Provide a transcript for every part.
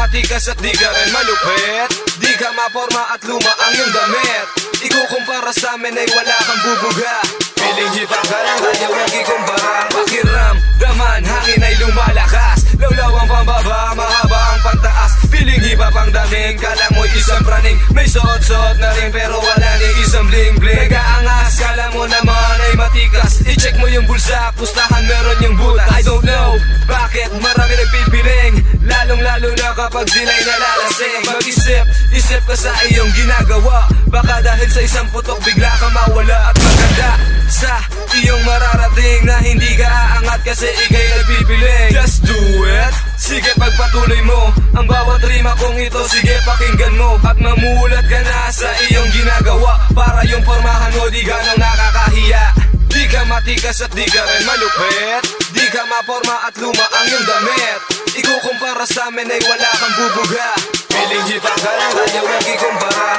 matikas at di ka rin malupit. Di ka maporma at luma ang iyong damit. Ikukumpara sa amin ay wala kang bubuga. Piling hip-hop ka lang, kanya huwag ikumpara. Pakiram, daman, hangin ay lumalakas. Lawlaw ang pambaba, mahaba ang pantaas. Piling hip-hop ang daming, kala mo'y isang praning. May suot-suot na rin pero wala ni isang bling-bling. Nag-aangas, kala mo naman ay matikas. I-check mo yung bulsa, pustahan meron yung butas. I don't know, bakit marami nagpipiling. Lalong-lalo na kapag sila'y nalalasing. Mag-isip, isip ka sa iyong ginagawa. Baka dahil sa isang putok bigla ka mawala. At maganda sa iyong mararating na hindi ka aangat kasi ikay nagpipiling. Just do it, sige pagpatuloy mo ang bawat rima kong ito, sige pakinggan mo. At mamulat ka na sa iyong ginagawa para yung pormahan mo di ganang nakakahiya. Di ka matikas at di ka rin malupit. Di ka maporma at luma ang iyong damit. Ikukumpara sa amin ay wala kang bubuga. Piling hip-hop ka lang, kanya huwag ikumpara.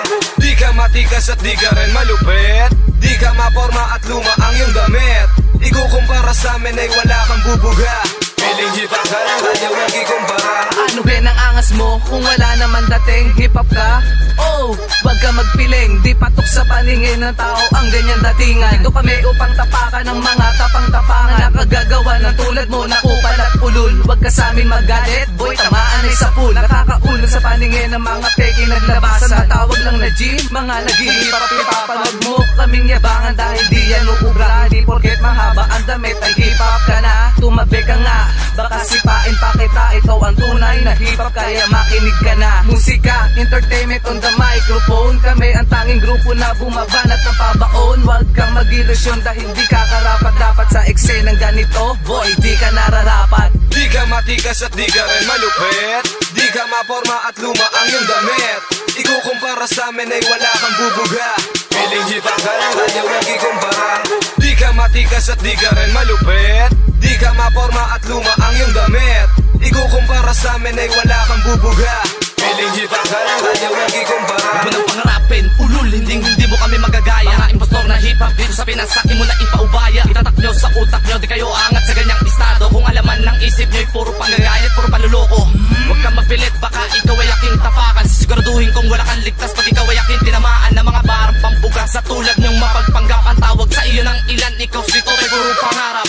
Di ka matikas at di ka rin malupit. Di ka maporma at luma ang iyong damit. Ikukumpara sa amin ay wala kang bubuga. Piling hip-hop ka lang, kanya huwag ikumpara. Ano ben ang angas mo kung wala naman dating hip-hop ka? Oh, wag ka magpiling, di patok sa paningin ng tao ang ganyan datingan. Ito kami upang tapakan ng mga tapang-tapangan na kagagawa ng tulad mo na kupal at ulul. Wag ka sa amin magalit, boy, tamaan ay sapul. Nakakaulo sa paningin ng mga peki naglabasan. Matawag lang na G, mga nag-hip-hop. Ipapanood mo kaming yabangan dahil di yan uubra. Di porket mahaba ang damit ay hip-hop ka na. Tumabi ka nga, baka sipain pa kita. Ito ang tunay na hip-hop, kaya makinig ka na. Musika, entertainment on the microphone. Kami ang tanging grupo na bumabanat ng pabaon. Huwag kang mag-ilusyon dahil di ka karapat dapat sa eksenang ganito. Boy, di ka nararapat. Di ka matikas at di ka rin malupit. Di ka maporma at luma ang iyong damit. Ikukumpara sa amin ay wala kang bubuga. Piling hip-hop ka lang, kanya huwag ikumpara. Di ka matikas at di ka rin malupit. Di ka maporma at luma ang iyong damit. Ikukumpara sa amin ay wala kang bubuga. Piling hip-hop ka lang, kanya huwag ikumpara. Huwag mo nang pangarapin, ulul, hindi mo kami magagaya. Mga impostor na hip-hop, dito sa pinasaki mo na ipaubaya. Itatak nyo sa utak nyo, di kayo angat sa ganyang estado. Kung alaman ng isip nyo'y puro panggagayat, puro panluloko. Huwag kang magpilit, baka ikaw ay aking tapakan. Siguraduhin kong wala kang ligtas pag ikaw ay aking tinamaan ng mga barang pambuga. Sa tulad nyong mapagpanggap, ang tawag sa iyo ng ilan, ikaw sito ay puro pangarap.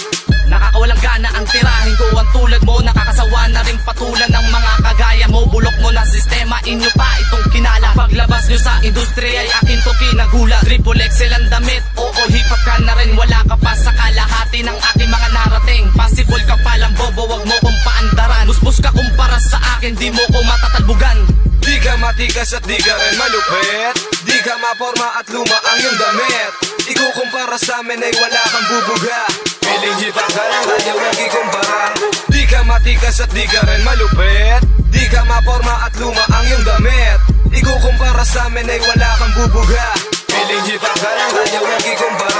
Nakakawalang gana ang tirahin ko, ang tulad mo nakakasawa na rin patulan ng mga kagaya mo. Bulok mo na sistema, inyo pa itong kinala. Paglabas nyo sa industriya ay akin to kinagulat. Triple XL ang damit, oo hip-hop ka na rin. Wala ka pa sa kalahati ng aking mga narating. Possible ka palang bobo, wag mo kong paandaran. Busbus ka kumpara sa akin, di mo ko matatalbugan. Di ka matikas at di ka rin malupit. Di ka maporma at luma ang iyong damit. Ikukumpara sa amin ay wala kang bubuga. Piling hip-hop ka lang, kanya huwag ikumpara. Di ka matikas at di ka rin malupit. Di ka maporma at luma ang iyong damit. Ikukumpara sa amin ay wala kang bubuga. Piling hip-hop ka lang, kanya huwag ikumpara.